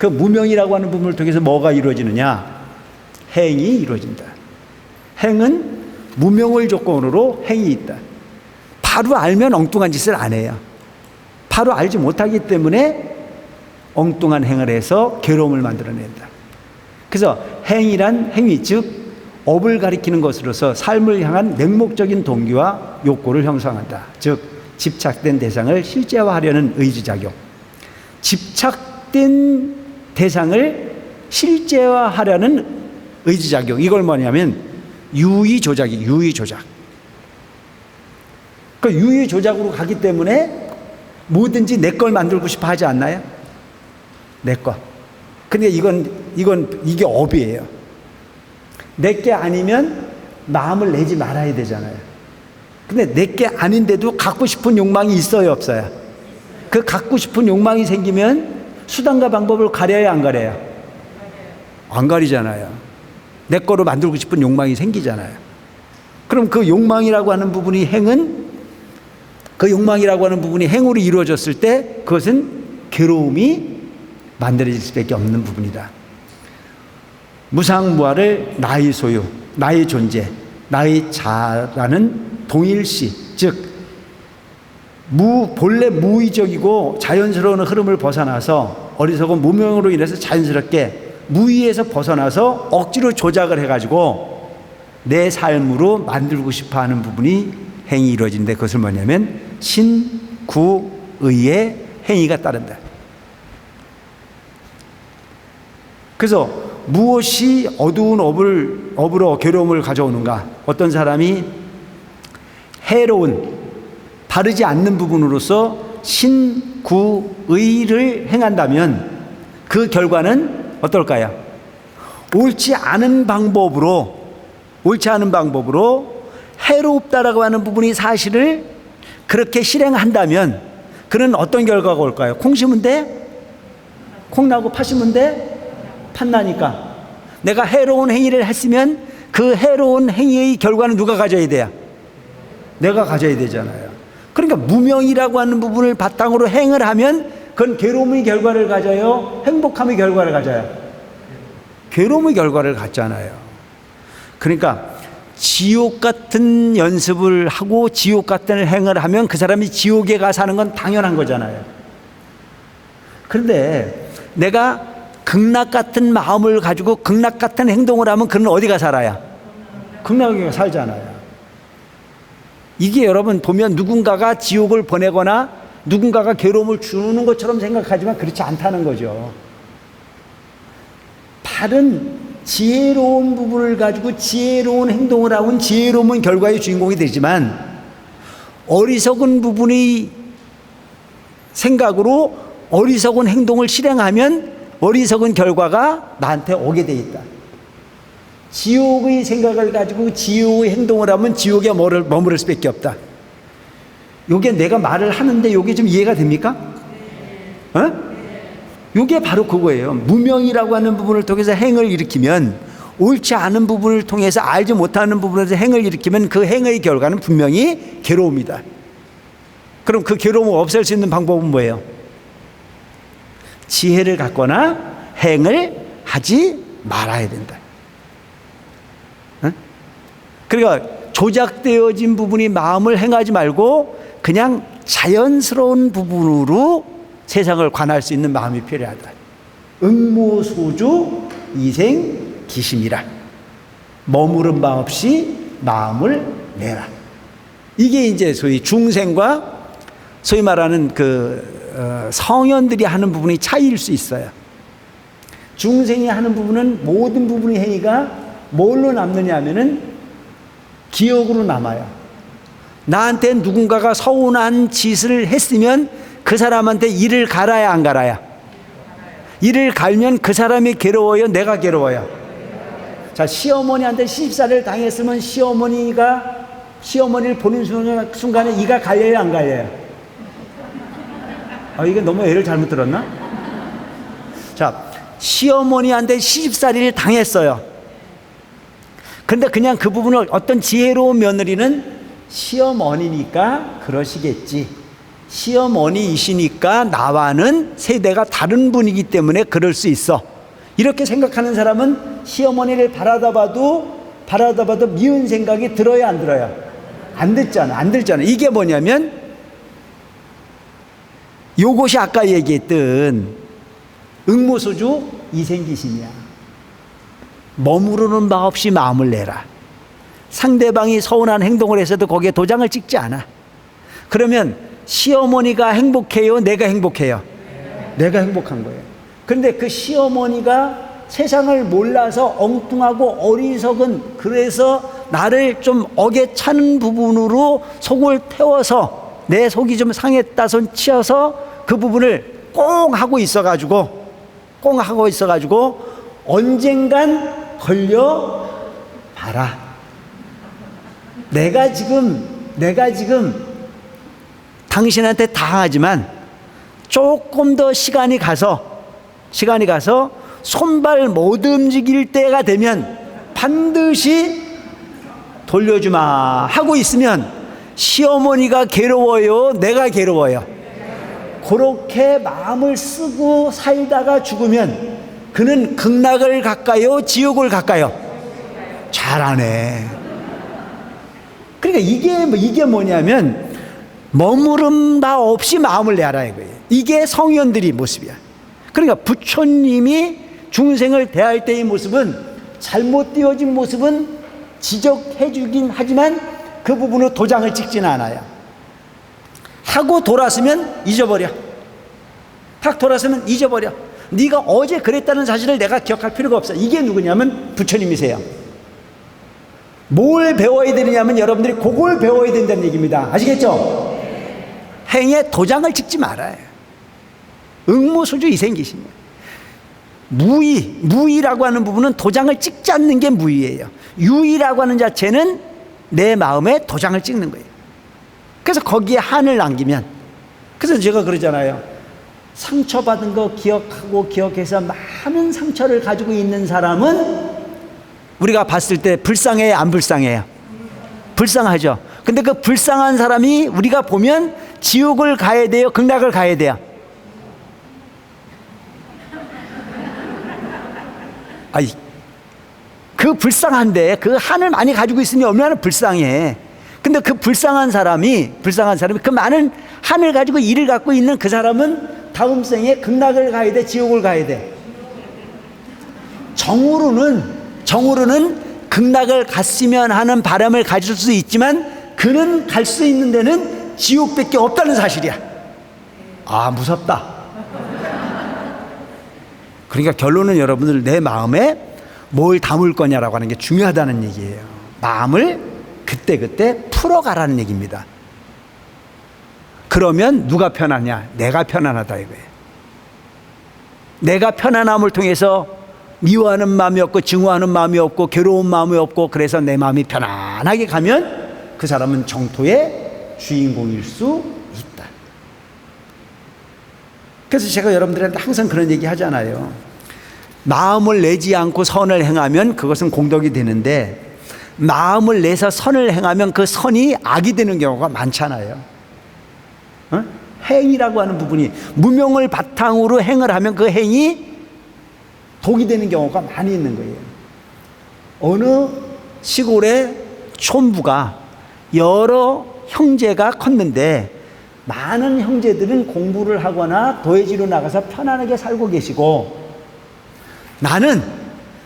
그 무명이라고 하는 부분을 통해서 뭐가 이루어지느냐? 행이 이루어진다. 행은 무명을 조건으로 행이 있다. 바로 알면 엉뚱한 짓을 안 해요. 바로 알지 못하기 때문에 엉뚱한 행을 해서 괴로움을 만들어낸다. 그래서 행이란 행위, 즉 업을 가리키는 것으로서 삶을 향한 맹목적인 동기와 욕구를 형성한다. 즉 집착된 대상을 실제화하려는 의지작용. 집착된 대상을 실제화하려는 의지작용. 이걸 뭐냐면 유의조작이 유의조작. 그 유의조작으로 가기 때문에 뭐든지 내 걸 만들고 싶어 하지 않나요? 내 거. 근데 이게 업이에요. 내게 아니면 마음을 내지 말아야 되잖아요. 근데 내게 아닌데도 갖고 싶은 욕망이 있어요, 없어요? 그 갖고 싶은 욕망이 생기면 수단과 방법을 가려야 안 가려요? 안 가리잖아요. 내 거로 만들고 싶은 욕망이 생기잖아요. 그럼 그 욕망이라고 하는 부분이 행으로 이루어졌을 때 그것은 괴로움이 만들어질 수밖에 없는 부분이다. 무상무화를 나의 소유, 나의 존재, 나의 자라는 동일시, 즉 본래 무의적이고 자연스러운 흐름을 벗어나서 어리석은 무명으로 인해서 자연스럽게 무의에서 벗어나서 억지로 조작을 해가지고 내 삶으로 만들고 싶어하는 부분이 행이 이루어진데 그것을 뭐냐면 신구의의 행위가 따른다. 그래서 무엇이 어두운 업으로 괴로움을 가져오는가? 어떤 사람이 해로운 바르지 않는 부분으로서 신구의를 행한다면 그 결과는 어떨까요? 옳지 않은 방법으로 해롭다라고 하는 부분이 사실을 그렇게 실행한다면 그는 어떤 결과가 올까요? 콩 심은 데 콩 나고 팥 심은 데 팥 나니까 내가 해로운 행위를 했으면 그 해로운 행위의 결과는 누가 가져야 돼요? 내가 가져야 되잖아요. 그러니까 무명이라고 하는 부분을 바탕으로 행을 하면 그건 괴로움의 결과를 가져요? 행복함의 결과를 가져요? 괴로움의 결과를 갖잖아요. 그러니까 지옥 같은 연습을 하고 지옥 같은 행을 하면 그 사람이 지옥에 가 사는 건 당연한 거잖아요. 그런데 내가 극락 같은 마음을 가지고 극락 같은 행동을 하면 그는 어디가 살아요? 극락에 살잖아요. 이게 여러분 보면 누군가가 지옥을 보내거나 누군가가 괴로움을 주는 것처럼 생각하지만 그렇지 않다는 거죠. 다른 지혜로운 부분을 가지고 지혜로운 행동을 하면 지혜로운 결과의 주인공이 되지만 어리석은 부분의 생각으로 어리석은 행동을 실행하면 어리석은 결과가 나한테 오게 돼 있다. 지옥의 생각을 가지고 지옥의 행동을 하면 지옥에 머무를 수밖에 없다. 요게 내가 말을 하는데 요게 좀 이해가 됩니까? 요게 바로 그거예요. 무명이라고 하는 부분을 통해서 행을 일으키면 옳지 않은 부분을 통해서 알지 못하는 부분에서 행을 일으키면 그 행의 결과는 분명히 괴로움이다. 그럼 그 괴로움을 없앨 수 있는 방법은 뭐예요? 지혜를 갖거나 행을 하지 말아야 된다. 그러니까 조작되어진 부분이 마음을 행하지 말고 그냥 자연스러운 부분으로 세상을 관할 수 있는 마음이 필요하다. 응모소주 이생기심이라. 머무른 바 없이 마음을 내라. 이게 이제 소위 중생과 소위 말하는 성현들이 하는 부분이 차이일 수 있어요. 중생이 하는 부분은 모든 부분의 행위가 뭘로 남느냐 하면은 기억으로 남아요. 나한테 누군가가 서운한 짓을 했으면 그 사람한테 이를 갈아야 안 갈아야? 이를 갈면 그 사람이 괴로워요? 내가 괴로워요? 자, 시어머니한테 시집살이를 당했으면 시어머니를 보는 순간에 이가 갈려요? 안 갈려요? 이게 너무 애를 잘못 들었나? 자, 시어머니한테 시집살이를 당했어요. 근데 그냥 그 부분을 어떤 지혜로운 며느리는 시어머니니까 그러시겠지. 시어머니이시니까 나와는 세대가 다른 분이기 때문에 그럴 수 있어. 이렇게 생각하는 사람은 시어머니를 바라다 봐도 미운 생각이 들어야 안 들어요? 안 듣잖아. 이게 뭐냐면 요것이 아까 얘기했던 응모소주 이생기심이야. 머무르는 바 없이 마음을 내라. 상대방이 서운한 행동을 해서도 거기에 도장을 찍지 않아. 그러면 시어머니가 행복해요? 내가 행복해요? 내가 행복한 거예요. 그런데 그 시어머니가 세상을 몰라서 엉뚱하고 어리석은, 그래서 나를 좀 억에 차는 부분으로 속을 태워서 내 속이 좀 상했다 손 치어서 그 부분을 꽁 하고 있어가지고 언젠간 걸려 봐라. 내가 지금 당신한테 당하지만 조금 더 시간이 가서 손발 못 움직일 때가 되면 반드시 돌려주마 하고 있으면 시어머니가 괴로워요? 내가 괴로워요? 그렇게 마음을 쓰고 살다가 죽으면 그는 극락을 갈까요? 지옥을 갈까요? 잘하네. 그러니까 이게 뭐냐면 머무름 바 없이 마음을 내라 이거예요. 이게 성현들의 모습이야. 그러니까 부처님이 중생을 대할 때의 모습은, 잘못 되어진 모습은 지적해 주긴 하지만 그 부분으로 도장을 찍지는 않아요. 하고 돌았으면 잊어버려. 탁 돌았으면 잊어버려. 네가 어제 그랬다는 사실을 내가 기억할 필요가 없어. 이게 누구냐면 부처님이세요. 뭘 배워야 되느냐면 여러분들이 그걸 배워야 된다는 얘기입니다. 아시겠죠? 행에 도장을 찍지 말아요. 응모소주 이생기심이에요. 무의라고 하는 부분은 도장을 찍지 않는 게 무의예요. 유의라고 하는 자체는 내 마음에 도장을 찍는 거예요. 그래서 거기에 한을 남기면, 그래서 제가 그러잖아요. 상처받은 거 기억해서 많은 상처를 가지고 있는 사람은 우리가 봤을 때 불쌍해요, 안 불쌍해요? 불쌍하죠. 근데 그 불쌍한 사람이 우리가 보면 지옥을 가야 돼요, 극락을 가야 돼요? 아이, 그 불쌍한데 그 한을 많이 가지고 있으면 얼마나 불쌍해. 근데 그 불쌍한 사람이 그 많은 한을 가지고 이를 갖고 있는 그 사람은 다음 생에 극락을 가야 돼, 지옥을 가야 돼? 정으로는 극락을 갔으면 하는 바람을 가질 수 있지만 그는 갈 수 있는 데는 지옥밖에 없다는 사실이야. 아, 무섭다. 그러니까 결론은 여러분들 내 마음에 뭘 담을 거냐라고 하는 게 중요하다는 얘기예요. 마음을 그때 풀어가라는 얘기입니다. 그러면 누가 편하냐? 내가 편안하다 이거예요. 내가 편안함을 통해서 미워하는 마음이 없고 증오하는 마음이 없고 괴로운 마음이 없고, 그래서 내 마음이 편안하게 가면 그 사람은 정토의 주인공일 수 있다. 그래서 제가 여러분들한테 항상 그런 얘기 하잖아요. 마음을 내지 않고 선을 행하면 그것은 공덕이 되는데, 마음을 내서 선을 행하면 그 선이 악이 되는 경우가 많잖아요. 행이라고 하는 부분이 무명을 바탕으로 행을 하면 그 행이 독이 되는 경우가 많이 있는 거예요. 어느 시골의 촌부가 여러 형제가 컸는데 많은 형제들은 공부를 하거나 도회지로 나가서 편안하게 살고 계시고, 나는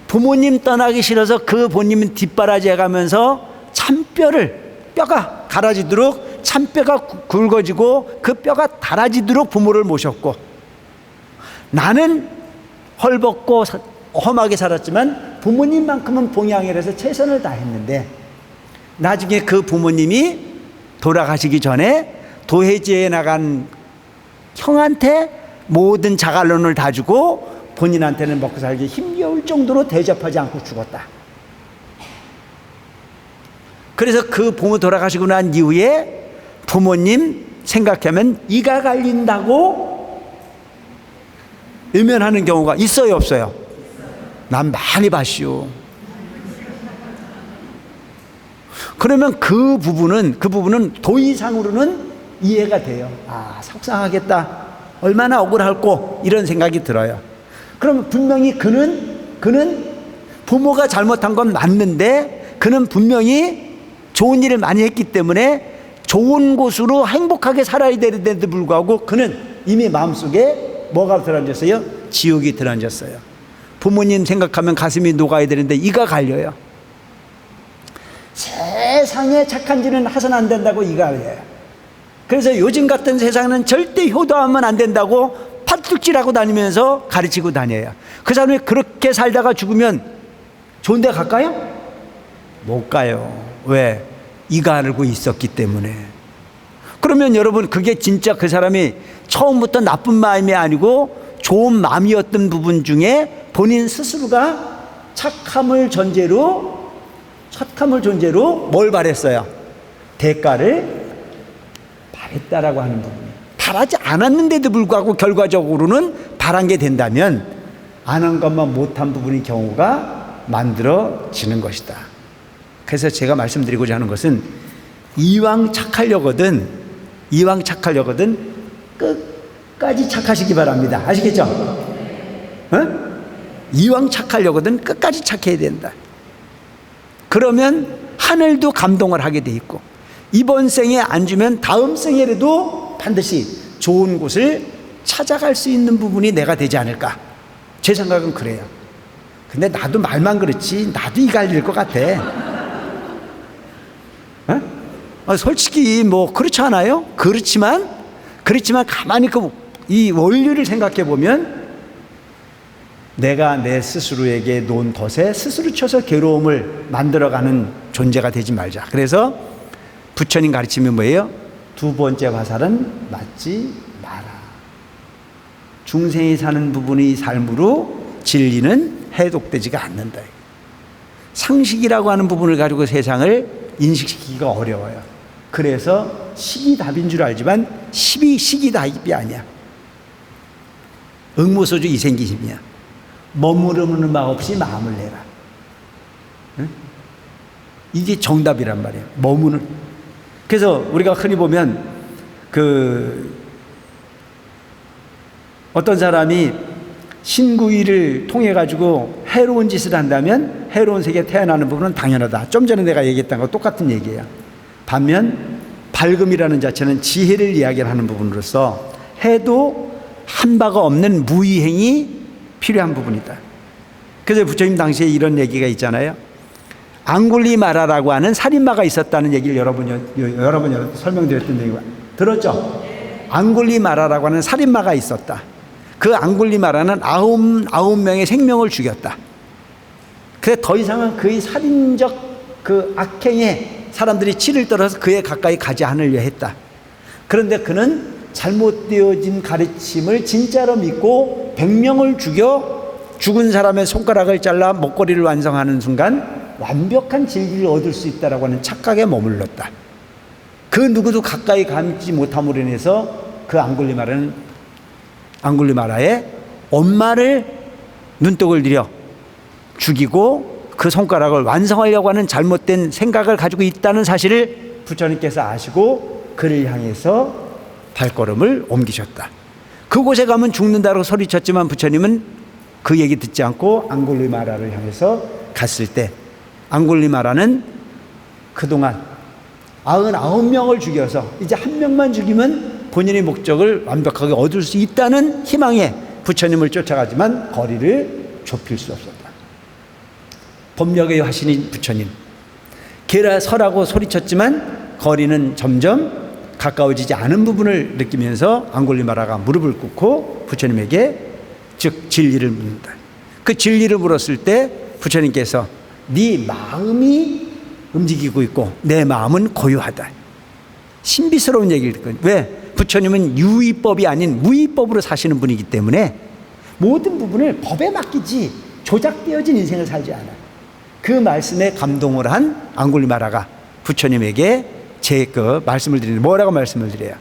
부모님 떠나기 싫어서 그 부모님 뒷바라지에 가면서 뼈가 갈아지도록, 참뼈가 굵어지고 그 뼈가 닳아지도록 부모를 모셨고, 나는 헐벗고 험하게 살았지만 부모님만큼은 봉양을 해서 최선을 다했는데, 나중에 그 부모님이 돌아가시기 전에 도회지에 나간 형한테 모든 자갈론을 다 주고 본인한테는 먹고 살기 힘겨울 정도로 대접하지 않고 죽었다. 그래서 그 부모 돌아가시고 난 이후에 부모님 생각하면 이가 갈린다고 외면하는 경우가 있어요, 없어요? 난 많이 봤슈. 그러면 그 부분은 도의상으로는 이해가 돼요. 아, 속상하겠다. 얼마나 억울할꼬 이런 생각이 들어요. 그럼 분명히 그는 부모가 잘못한 건 맞는데 그는 분명히 좋은 일을 많이 했기 때문에 좋은 곳으로 행복하게 살아야 되는데도 불구하고 그는 이미 마음속에 뭐가 들어앉았어요? 지옥이 들어앉았어요. 부모님 생각하면 가슴이 녹아야 되는데 이가 갈려요. 세상에 착한 짓은 해서는 안 된다고 이가 갈려요. 그래서 요즘 같은 세상은 절대 효도하면 안 된다고 팥죽질하고 다니면서 가르치고 다녀요. 그 사람이 그렇게 살다가 죽으면 좋은 데 갈까요? 못 가요. 왜? 이가 알고 있었기 때문에. 그러면 여러분, 그게 진짜 그 사람이 처음부터 나쁜 마음이 아니고 좋은 마음이었던 부분 중에 본인 스스로가 착함을 존재로 뭘 바랬어요? 대가를 바랬다라고 하는 부분이에요. 바라지 않았는데도 불구하고 결과적으로는 바란 게 된다면 안 한 것만 못한 부분의 경우가 만들어지는 것이다. 그래서 제가 말씀드리고자 하는 것은 이왕 착하려거든 끝까지 착하시기 바랍니다. 아시겠죠? 어? 이왕 착하려거든 끝까지 착해야 된다. 그러면 하늘도 감동을 하게 돼 있고 이번 생에 안 주면 다음 생에라도 반드시 좋은 곳을 찾아갈 수 있는 부분이 내가 되지 않을까. 제 생각은 그래요. 근데 나도 말만 그렇지 나도 이 갈릴 것 같아. 솔직히 뭐 그렇지 않아요? 그렇지만 가만히 이 원리를 생각해 보면 내가 내 스스로에게 놓은 덫에 스스로 쳐서 괴로움을 만들어가는 존재가 되지 말자. 그래서 부처님 가르침이 뭐예요? 두 번째 화살은 맞지 마라. 중생이 사는 부분의 삶으로 진리는 해독되지가 않는다. 상식이라고 하는 부분을 가지고 세상을 인식시키기가 어려워요. 그래서 식이 답인 줄 알지만 식이 답이 아니야. 응모소주 이생기심이야. 머무르는 바 없이 마음을 내라. 응? 이게 정답이란 말이에요. 그래서 우리가 흔히 보면 어떤 사람이 신구일을 통해 가지고 해로운 짓을 한다면 해로운 세계에 태어나는 부분은 당연하다. 좀 전에 내가 얘기했던 거 똑같은 얘기예요. 반면 밝음이라는 자체는 지혜를 이야기하는 부분으로서 해도 한 바가 없는 무의행이 필요한 부분이다. 그래서 부처님 당시에 이런 얘기가 있잖아요. 앙굴리마라라고 하는 살인마가 있었다는 얘기를 여러 번 설명드렸던 얘기가 들었죠? 앙굴리마라라고 하는 살인마가 있었다. 그 앙굴리마라는 99명의 생명을 죽였다. 그래 더 이상은 그의 살인적 그 악행에 사람들이 치를 떨어서 그에 가까이 가지 않으려 했다. 그런데 그는 잘못되어진 가르침을 진짜로 믿고 100명을 죽은 사람의 손가락을 잘라 목걸이를 완성하는 순간 완벽한 진리를 얻을 수 있다라고 하는 착각에 머물렀다. 그 누구도 가까이 가지 못함으로 인해서 그 앙굴리마라의 엄마를 눈독을 들여 죽이고 그 손가락을 완성하려고 하는 잘못된 생각을 가지고 있다는 사실을 부처님께서 아시고 그를 향해서 발걸음을 옮기셨다. 그곳에 가면 죽는다고 소리쳤지만 부처님은 그 얘기 듣지 않고 앙굴리마라를 향해서 갔을 때 앙굴리마라는 그동안 99명을 죽여서 이제 한 명만 죽이면 본인의 목적을 완벽하게 얻을 수 있다는 희망에 부처님을 쫓아가지만 거리를 좁힐 수 없었다. 법력의 화신인 부처님, 게라 서라고 소리쳤지만 거리는 점점 가까워지지 않은 부분을 느끼면서 앙굴리마라가 무릎을 꿇고 부처님에게 즉 진리를 묻는다. 그 진리를 물었을 때 부처님께서 네 마음이 움직이고 있고 내 마음은 고요하다. 신비스러운 얘기를 듣거든요. 왜? 부처님은 유의법이 아닌 무의법으로 사시는 분이기 때문에 모든 부분을 법에 맡기지 조작되어진 인생을 살지 않아요. 그 말씀에 감동을 한 앙굴리마라가 부처님에게 말씀을 드리는데 뭐라고 말씀을 드려요?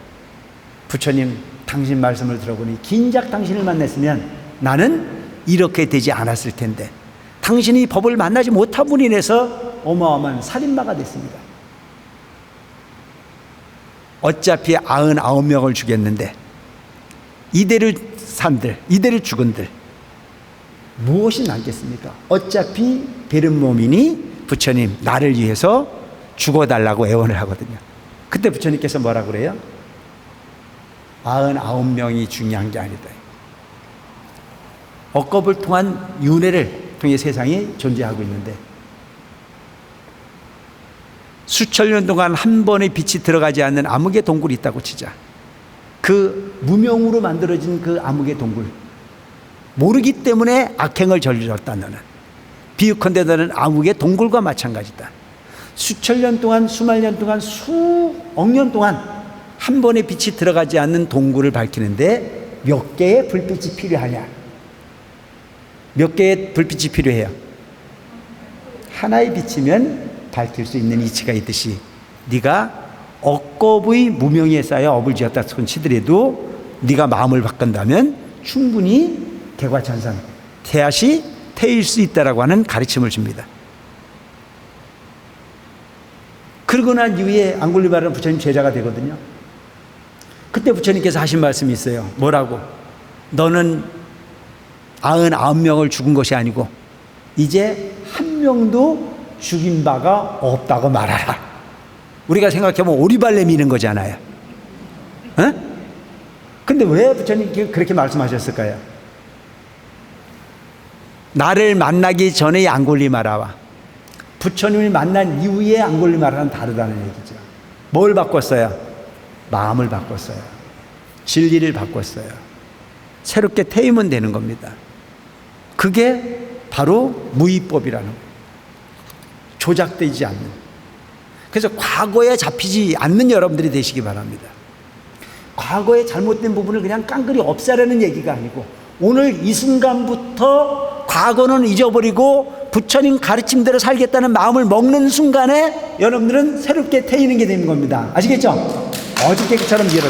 부처님, 당신 말씀을 들어보니 긴작 당신을 만났으면 나는 이렇게 되지 않았을 텐데 당신이 법을 만나지 못함으로 인해서 어마어마한 살인마가 됐습니다. 어차피 99명을 죽였는데 이대로 산들, 이대로 죽은들 무엇이 남겠습니까? 어차피 베른 몸이니 부처님 나를 위해서 죽어달라고 애원을 하거든요. 그때 부처님께서 뭐라 그래요? 99명이 중요한 게 아니다. 억겁을 통한 윤회를 통해 세상이 존재하고 있는데 수천 년 동안 한 번의 빛이 들어가지 않는 암흑의 동굴이 있다고 치자. 그 무명으로 만들어진 그 암흑의 동굴, 모르기 때문에 악행을 저질렀다. 너는 비유컨대 너는 암흑의 동굴과 마찬가지다. 수천 년 동안, 수만 년 동안, 수억 년 동안 한 번의 빛이 들어가지 않는 동굴을 밝히는데 몇 개의 불빛이 필요하냐? 몇 개의 불빛이 필요해요? 하나의 빛이면 밝힐 수 있는 이치가 있듯이 네가 억겁의 무명에 쌓여 업을 지었다 손치더라도 네가 마음을 바꾼다면 충분히 개과천선, 태아시 태일 수 있다라고 하는 가르침을 줍니다. 그러고 난 이후에 앙굴리마르는 부처님 제자가 되거든요. 그때 부처님께서 하신 말씀이 있어요. 뭐라고? 너는 99명을 죽은 것이 아니고 이제 한 명도 죽인 바가 없다고 말하라. 우리가 생각해보면 오리발레 미는 거잖아요. 근데 왜 부처님께 그렇게 말씀하셨을까요? 나를 만나기 전의 앙굴리마라와 부처님을 만난 이후의 앙굴리마라는 다르다는 얘기죠. 뭘 바꿨어요? 마음을 바꿨어요. 진리를 바꿨어요. 새롭게 태우면 되는 겁니다. 그게 바로 무위법이라는 거예요. 조작되지 않는. 그래서 과거에 잡히지 않는 여러분들이 되시기 바랍니다. 과거의 잘못된 부분을 그냥 깡그리 없애라는 얘기가 아니고 오늘 이 순간부터 과거는 잊어버리고 부처님 가르침대로 살겠다는 마음을 먹는 순간에 여러분들은 새롭게 태이는 게 되는 겁니다. 아시겠죠? 어저께처럼 이렇게.